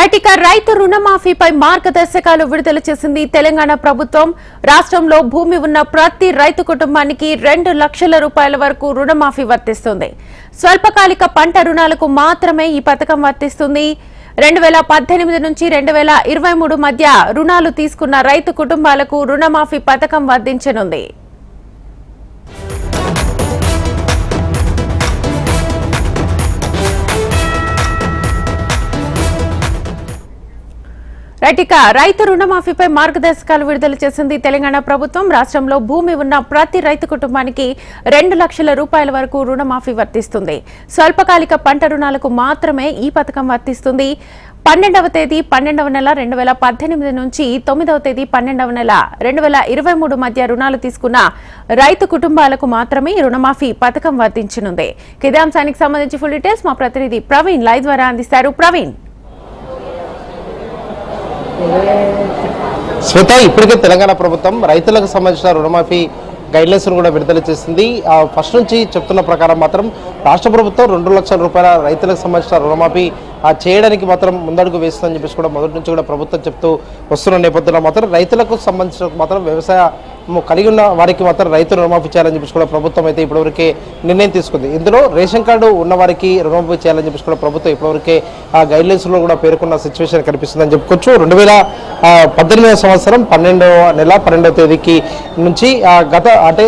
రైటిక రైతు రుణమాఫీపై మార్గదర్శకాలు విడుదల చేసింది తెలంగాణ ప్రభుత్వం. రాష్ట్రంలో భూమి ఉన్న ప్రతి రైతు కుటుంబానికి 2 లక్షల రూపాయల వరకు రుణమాఫీ వర్తిస్తుంది. స్వల్పకాలిక పంట రుణాలకు మాత్రమే ఈ పథకం వర్తిస్తుంది. 2018 నుంచి 2023 మధ్య రుణాలు తీసుకున్న రైతు కుటుంబాలకు రుణమాఫీ పథకం వర్తించనుంది. రైటిక రైతు రుణమాఫీపై మార్గదర్శకాలు విడుదల చేసింది తెలంగాణ ప్రభుత్వం. రాష్ట్రంలో భూమి ఉన్న ప్రతి రైతు కుటుంబానికి 2 లక్షల రూపాయల వరకు రుణమాఫీ వర్తిస్తుంది. స్వల్పకాలిక పంట రుణాలకు మాత్రమే ఈ పథకం వర్తిస్తుంది. 12వ తేదీ 12వ నెల 2018 నుంచి 9వ తేదీ 12వ నెల 2023 మధ్య రుణాలు తీసుకున్న రైతు కుటుంబాలకు మాత్రమే ఈ రుణమాఫీ పథకం వర్తించనుంది. ఇదే అంశానికి సంబంధించి ఫుల్ డీటెయిల్స్ మా ప్రతినిధి ప్రవీణ్ లైవ్ ద్వారా అందిస్తారు. ప్రవీణ్, శ్వేత, ఇప్పటికే తెలంగాణ ప్రభుత్వం రైతులకు సంబంధించిన రుణమాఫీ గైడ్లైన్స్ కూడా విడుదల చేసింది. ఫస్ట్ నుంచి చెప్తున్న ప్రకారం మాత్రం రాష్ట్ర ప్రభుత్వం 2 లక్షల రూపాయల రైతులకు సంబంధించిన రుణమాఫీ చేయడానికి మాత్రం ముందడుగు వేస్తుందని చెప్పేసి కూడా మొదటి నుంచి కూడా ప్రభుత్వం చెప్తూ వస్తున్న నేపథ్యంలో మాత్రం రైతులకు సంబంధించిన మాత్రం వ్యవసాయ కలిగి ఉన్న వారికి మాత్రం రైతు రుణమాఫీ చేయాలని చెప్పేసి కూడా ప్రభుత్వం అయితే ఇప్పటివరకే నిర్ణయం తీసుకుంది. ఇందులో రేషన్ కార్డు ఉన్న వారికి రుణమాఫీ చేయాలని చెప్పేసి కూడా ప్రభుత్వం ఇప్పటివరకే ఆ గైడ్లైన్స్లో కూడా పేర్కొన్న సిచ్యువేషన్ కనిపిస్తుందని చెప్పుకోవచ్చు. 2018 సంవత్సరం 12వ నెల 12వ తేదీకి నుంచి గత అంటే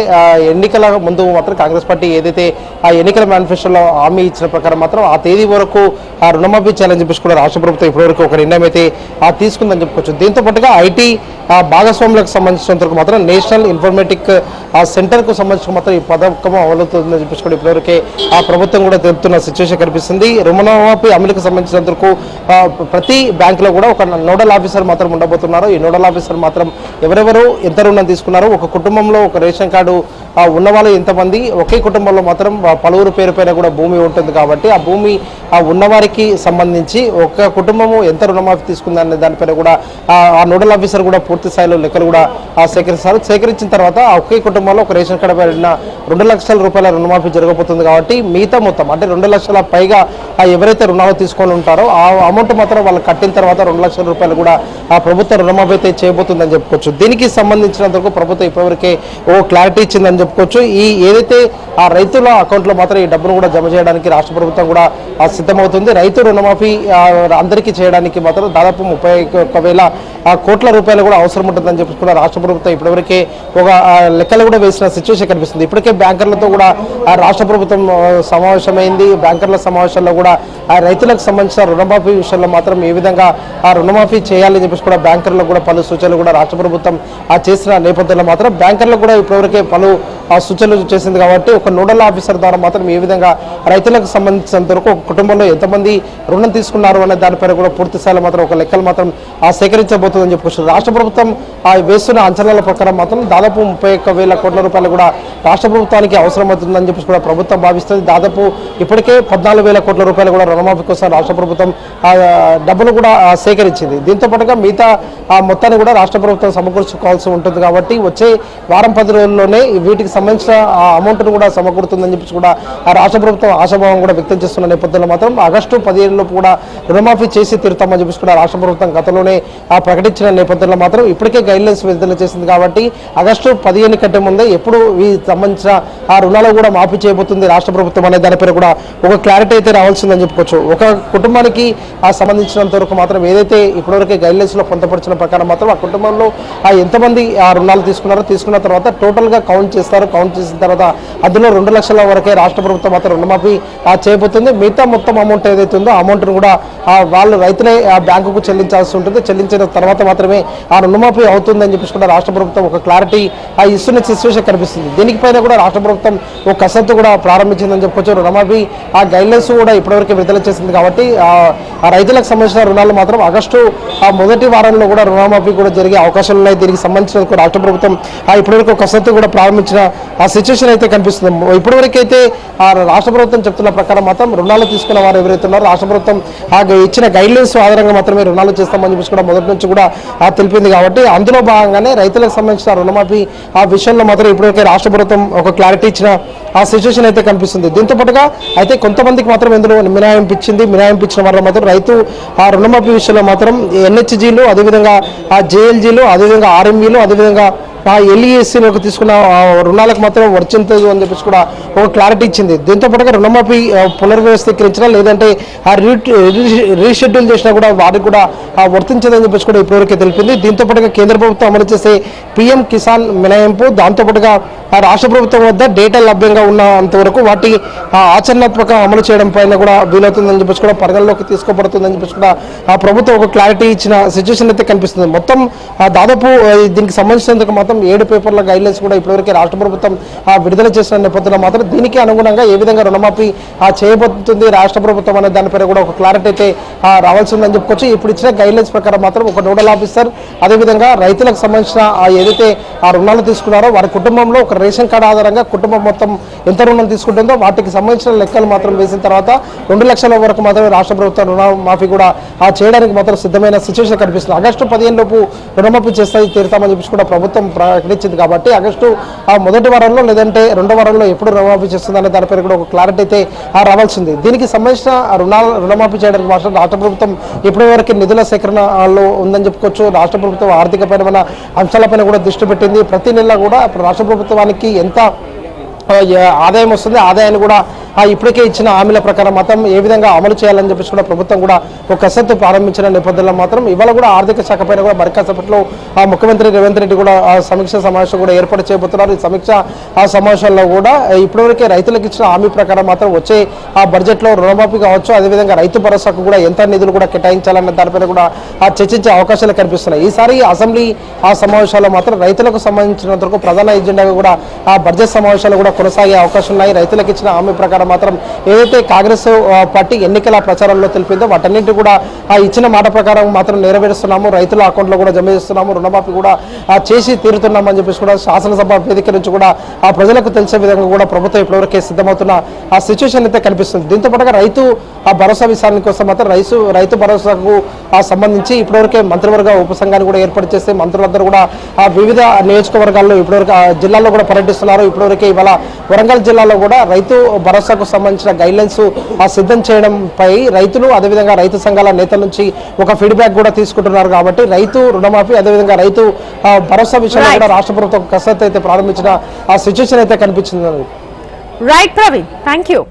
ఎన్నికల ముందు మాత్రం కాంగ్రెస్ పార్టీ ఏదైతే ఆ ఎన్నికల మేనిఫెస్టోలో హామీ ఇచ్చిన ప్రకారం మాత్రం ఆ తేదీ వరకు ఆ రుణమాఫీ చేయాలని చెప్పేసి కూడా రాష్ట్ర ప్రభుత్వం ఇప్పటివరకు ఒక నిర్ణయం అయితే తీసుకుందని చెప్పుకోవచ్చు. దీంతో పాటుగా ఐటీ భాగస్వాములకు సంబంధించినంత వరకు మాత్రం నేషనల్ ఇన్ఫర్మేటిక్ సెంటర్కు సంబంధించిన మాత్రం ఈ పథకం అమలుతుందని చెప్పేసి కూడా ఇప్పటివరకే ఆ ప్రభుత్వం కూడా తెలుపుతున్న సిచ్యువేషన్ కనిపిస్తుంది. రుణమాఫీ అమలుకు సంబంధించినంత వరకు ప్రతి బ్యాంకులో కూడా ఒక నోడల్ ఆఫీసర్ మాత్రం ఉండబోతున్నారు. ఈ నోడల్ ఆఫీసర్ మాత్రం ఎవరెవరు ఎంత రుణం తీసుకున్నారో, ఒక కుటుంబంలో ఒక రేషన్ కార్డు ఉన్నవాళ్ళు ఎంతమంది, ఒకే కుటుంబంలో మాత్రం పలువురు పేరు పైన కూడా భూమి ఉంటుంది కాబట్టి ఆ భూమి ఉన్నవారికి సంబంధించి ఒక కుటుంబము ఎంత రుణమాఫీ తీసుకుందనే దానిపైన కూడా ఆ నోడల్ ఆఫీసర్ కూడా పూర్తి స్థాయిలో లెక్కలు కూడా సేకరిస్తారు. సేకరించిన తర్వాత ఆ ఒకే కుటుంబంలో ఒక రేషన్ కార్డు పైన 2 లక్షల రూపాయల రుణమాఫీ జరగబోతుంది కాబట్టి మిగతా మొత్తం అంటే 2 లక్షల పైగా ఎవరైతే రుణాలు తీసుకొని ఉంటారో ఆ అమౌంట్ మాత్రం వాళ్ళు కట్టిన తర్వాత 2 లక్షల రూపాయలు కూడా ఆ ప్రభుత్వం రుణమాఫీ అయితే చేయబోతుందని చెప్పుకోవచ్చు. దీనికి సంబంధించినంత వరకు ప్రభుత్వం ఇప్పటివరకే క్లారిటీ ఇచ్చిందని చెప్పుకోవచ్చు. ఈ ఏదైతే ఆ రైతుల అకౌంట్లో మాత్రం ఈ డబ్బును కూడా జమ చేయడానికి రాష్ట్ర ప్రభుత్వం కూడా సిద్ధమవుతుంది. రైతు రుణమాఫీ అందరికీ చేయడానికి మాత్రం దాదాపు 31,000 కోట్ల రూపాయలు కూడా అవసరం ఉంటుందని చెప్పి కూడా రాష్ట్ర ప్రభుత్వం ఇప్పటివరకే ఒక లెక్కలు కూడా వేసిన సిచ్యువేషన్ కనిపిస్తుంది. ఇప్పటికే బ్యాంకర్లతో కూడా రాష్ట్ర ప్రభుత్వం సమావేశమైంది. బ్యాంకర్ల సమావేశంలో కూడా రైతులకు సంబంధించిన రుణమాఫీ విషయంలో మాత్రం ఏ విధంగా ఆ రుణమాఫీ చేయాలని చెప్పేసి కూడా బ్యాంకర్లకు కూడా పలు సూచనలు కూడా రాష్ట్ర ప్రభుత్వం చేసిన నేపథ్యంలో మాత్రం బ్యాంకర్లకు కూడా ఇప్పటివరకే పలు సూచనలు చేసింది కాబట్టి ఒక నోడల్ ఆఫీసర్ ద్వారా మాత్రం ఏ విధంగా రైతులకు సంబంధించినంత వరకు ఒక కుటుంబంలో ఎంతమంది రుణం తీసుకున్నారు అనే దానిపైన కూడా పూర్తి స్థాయిలో మాత్రం ఒక లెక్కలు మాత్రం సేకరించబోతుందని చెప్పుకోవచ్చు. రాష్ట్ర ప్రభుత్వం వేస్తున్న అంచనాల ప్రకారం మాత్రం దాదాపు 31,000 కోట్ల రూపాయలు కూడా రాష్ట్ర ప్రభుత్వానికి అవసరమవుతుందని చెప్పేసి కూడా ప్రభుత్వం భావిస్తుంది. దాదాపు ఇప్పటికే 14,000 కోట్ల రూపాయలు కూడా రుణమాఫీ కోసం రాష్ట్ర ప్రభుత్వం డబ్బులు కూడా సేకరించింది. దీంతో పాటుగా మిగతా మొత్తాన్ని కూడా రాష్ట్ర ప్రభుత్వం సమకూర్చుకోవాల్సి ఉంటుంది కాబట్టి వచ్చే వారం 10 రోజుల్లోనే వీటికి సంబంధించిన అమౌంట్ను కూడా సమకూరుతుందని చెప్పేసి కూడా రాష్ట్ర ప్రభుత్వం ఆశాభావం కూడా వ్యక్తం చేస్తున్న నేపథ్యంలో మాత్రం ఆగస్టు 15 లోపు కూడా రుణమాఫీ చేసి తీరుతామని చెప్పేసి కూడా రాష్ట్ర ప్రభుత్వం గతంలోనే ప్రకటించిన నేపథ్యంలో మాత్రం ఇప్పటికే గైడ్లైన్స్ విడుదల చేసింది కాబట్టి ఆగస్టు 15 కంటే ముందే ఎప్పుడు ఈ సంబంధించిన ఆ రుణాలు కూడా మాఫీ చేయబోతుంది రాష్ట్ర ప్రభుత్వం అనే దానిపై కూడా ఒక క్లారిటీ అయితే రావాల్సిందని చెప్పుకోవచ్చు. ఒక కుటుంబానికి సంబంధించినంత వరకు మాత్రం ఏదైతే ఇప్పటివరకే గైడ్లైన్స్ లో పొందపరిచిన ప్రకారం మాత్రం ఆ కుటుంబంలో ఎంతమంది ఆ రుణాలు తీసుకున్న తర్వాత టోటల్ గా కౌంట్ చేస్తారు. కౌంట్ చేసిన తర్వాత అందులో 2 లక్షల వరకే రాష్ట్ర ప్రభుత్వం మాత్రం రుణమాఫీ చేయబోతుంది. మిగతా మొత్తం అమౌంట్ ఏదైతే ఉందో ఆ అమౌంట్ను కూడా వాళ్ళు రైతులే ఆ బ్యాంకుకు చెల్లించాల్సి ఉంటుంది. చెల్లించిన తర్వాత మాత్రమే ఆ రుణమాఫీ అవుతుందని చెప్పేసి కూడా రాష్ట్ర ప్రభుత్వం ఒక క్లారిటీ ఇస్తున్న సిచ్యువేషన్ కనిపిస్తుంది. దీనిపైన కూడా రాష్ట్ర ప్రభుత్వం ఒక కసరత్తు కూడా ప్రారంభించిందని చెప్పుకోవచ్చు. రుణమాఫీ ఆ గైడ్లైన్స్ కూడా ఇప్పటివరకు విడుదల చేసింది కాబట్టి ఆ రైతులకు సంబంధించిన రుణాలు మాత్రం ఆగస్టు మొదటి వారంలో కూడా రుణమాఫీ కూడా జరిగే అవకాశాలు ఉన్నాయి. దీనికి సంబంధించిన రాష్ట్ర ప్రభుత్వం ఇప్పటివరకు కసరత్తు కూడా ప్రారంభించిన ఆ సిచ్యువేషన్ అయితే కనిపిస్తుంది. ఇప్పటివరకు అయితే ఆ రాష్ట్ర ప్రభుత్వం చెప్తున్న ప్రకారం మాత్రం రుణాలు తీసుకున్న వారు ఎవరైతే ఉన్నారో రాష్ట్ర ప్రభుత్వం ఇచ్చిన గైడ్లైన్స్ ఆధారంగా మాత్రమే రుణాలు చేస్తామని చెప్పేసి కూడా మొదటి నుంచి కూడా తెలిపింది. కాబట్టి అందులో భాగంగానే రైతులకు సంబంధించిన రుణమాఫీ ఆ విషయంలో మాత్రం ఇప్పటివరకే రాష్ట్ర ప్రభుత్వం ఒక క్లారిటీ ఇచ్చిన ఆ సిచ్యువేషన్ అయితే కనిపిస్తుంది. దీంతో పాటుగా అయితే కొంతమందికి మాత్రం ఇందులో మినహాయింపు ఇచ్చిన వారిలో మాత్రం రైతు ఆ రుణమాఫీ విషయంలో మాత్రం ఎన్హెచ్జీలు, అదేవిధంగా ఆ జేఎల్జీలు, అదేవిధంగా ఆర్ఎంఈలు, అదేవిధంగా ఆ ఎల్ఈఎస్సీలకు తీసుకున్న రుణాలకు మాత్రం వర్తించదు అని చెప్పేసి కూడా ఒక క్లారిటీ ఇచ్చింది. దీంతో పాటుగా రుణమాఫీ పునర్వ్యవస్థీకరించినా లేదంటే ఆ రీషెడ్యూల్ చేసినా కూడా వారికి కూడా వర్తించదని చెప్పేసి కూడా ఇప్పటివరకే తెలిపింది. దీంతో పాటుగా కేంద్ర ప్రభుత్వం అమలు చేసే పీఎం కిసాన్ మినహాయింపు, దాంతోపాటుగా రాష్ట్ర ప్రభుత్వం వద్ద డేటా లభ్యంగా ఉన్నంత వరకు వాటి ఆచరణాత్మక అమలు చేయడం పైన కూడా వీలవుతుందని చెప్పేసి కూడా పరిగణలోకి తీసుకోబడుతుందని చెప్పేసి కూడా ఆ ప్రభుత్వం ఒక క్లారిటీ ఇచ్చిన సిచ్యువేషన్ అయితే కనిపిస్తుంది. మొత్తం దాదాపు దీనికి సంబంధించినందుకు మాత్రం 7 పేపర్ల గైడ్లైన్స్ కూడా ఇప్పటివరకు రాష్ట్ర ప్రభుత్వం విడుదల చేసిన నేపథ్యంలో మాత్రం దీనికి అనుగుణంగా ఏ విధంగా రుణమాఫీ చేయబోతుంది రాష్ట్ర ప్రభుత్వం అనే దానిపైన కూడా ఒక క్లారిటీ అయితే రావాల్సి ఉందని చెప్పుకోవచ్చు. ఇప్పుడు ఇచ్చిన గైడ్లైన్స్ ప్రకారం మాత్రం ఒక నోడల్ ఆఫీసర్, అదేవిధంగా రైతులకు సంబంధించిన ఏదైతే ఆ రుణాలు తీసుకున్నారో వారి కుటుంబంలో ఒక రేషన్ కార్డు ఆధారంగా కుటుంబం మొత్తం ఎంత రుణం తీసుకుంటుందో వాటికి సంబంధించిన లెక్కలు మాత్రం వేసిన తర్వాత 2 లక్షల వరకు మాత్రమే రాష్ట్ర ప్రభుత్వం రుణమాఫీ కూడా చేయడానికి మాత్రం సిద్ధమైన సిచ్యువేషన్ కనిపిస్తుంది. ఆగస్టు 15 లోపు రుణమాఫీ తీరుతామని చెప్పి కూడా ప్రభుత్వం ప్రకటించింది. కాబట్టి ఆగస్టు మొదటి వారంలో లేదంటే 2వ వారంలో ఎప్పుడు రుణమాఫీ చేస్తుందనే దానిపై కూడా ఒక క్లారిటీ అయితే రావాల్సింది. దీనికి సంబంధించిన రుణమాఫీ చేయడానికి మాత్రం రాష్ట్ర ప్రభుత్వం ఇప్పటివరకు నిధుల సేకరణలో ఉందని చెప్పుకోవచ్చు. రాష్ట్ర ప్రభుత్వం ఆర్థికపరమైన అంశాలపైన కూడా దృష్టి పెట్టింది. ప్రతి నెల కూడా రాష్ట్ర ప్రభుత్వానికి ఎంత ఆదాయం వస్తుంది, ఆదాయాన్ని కూడా ఇప్పటికే ఇచ్చిన హామీల ప్రకారం మాత్రం ఏ విధంగా అమలు చేయాలని చెప్పేసి కూడా ప్రభుత్వం కూడా ఒక కసరత్తు ప్రారంభించిన నేపథ్యంలో మాత్రం ఇవాళ కూడా ఆర్థిక శాఖ పైన కూడా మరికాసేపట్లో ముఖ్యమంత్రి రేవంత్ రెడ్డి కూడా సమీక్ష సమావేశం కూడా ఏర్పాటు చేయబోతున్నారు. ఈ సమీక్ష సమావేశాల్లో కూడా ఇప్పటివరకే రైతులకు ఇచ్చిన హామీ ప్రకారం మాత్రం వచ్చే బడ్జెట్లో రుణమాఫీ కావచ్చు, అదేవిధంగా రైతు భరోసాకు కూడా ఎంత నిధులు కూడా కేటాయించాలన్న దానిపైన కూడా చర్చించే అవకాశాలు కనిపిస్తున్నాయి. ఈసారి అసెంబ్లీ సమావేశాల్లో మాత్రం రైతులకు సంబంధించినంత వరకు ప్రధాన ఎజెండాగా కూడా బడ్జెట్ సమావేశాలు కూడా కొనసాగే అవకాశం ఉన్నాయి. రైతులకు ఇచ్చిన హామీ ప్రకారం మాత్రం ఏదైతే కాంగ్రెస్ పార్టీ ఎన్నికల ప్రచారంలో తెలిపిందో వాటన్నింటి కూడా ఇచ్చిన మాట ప్రకారం మాత్రం నెరవేరుస్తున్నాము, రైతుల అకౌంట్లో కూడా జమ చేస్తున్నాము, రుణమాఫీ కూడా చేసి తీరుతున్నామని చెప్పేసి కూడా శాసనసభ వేదిక నుంచి కూడా ప్రజలకు తెలిసే విధంగా కూడా ప్రభుత్వం ఇప్పటివరకే సిద్ధమవుతున్న ఆ సిచ్యువేషన్ అయితే కనిపిస్తుంది. దీంతో పాటుగా రైతు భరోసా విషయాన్ని కోసం మాత్రం రైతు భరోసాకు సంబంధించి ఇప్పటివరకే మంత్రివర్గ ఉపసంఘాన్ని కూడా ఏర్పాటు చేస్తే మంత్రులందరూ కూడా వివిధ నియోజకవర్గాల్లో ఇప్పటివరకు జిల్లాల్లో కూడా పర్యటిస్తున్నారు. ఇప్పటివరకే ఇవాళ వరంగల్ జిల్లాలో కూడా రైతు భరోసాకు సంబంధించిన గైడ్లైన్స్ సిద్ధం చేయడంపై రైతులు, అదేవిధంగా రైతు సంఘాల నేతల నుంచి ఒక ఫీడ్బ్యాక్ కూడా తీసుకుంటున్నారు. కాబట్టి రైతు రుణమాఫీ, అదేవిధంగా రైతు భరోసా విషయంలో కూడా రాష్ట్ర ప్రభుత్వం కసరత్తు అయితే ప్రారంభించిన ఆ సిచ్యువేషన్ అయితే కనిపించింది. Right Praveen, thank you.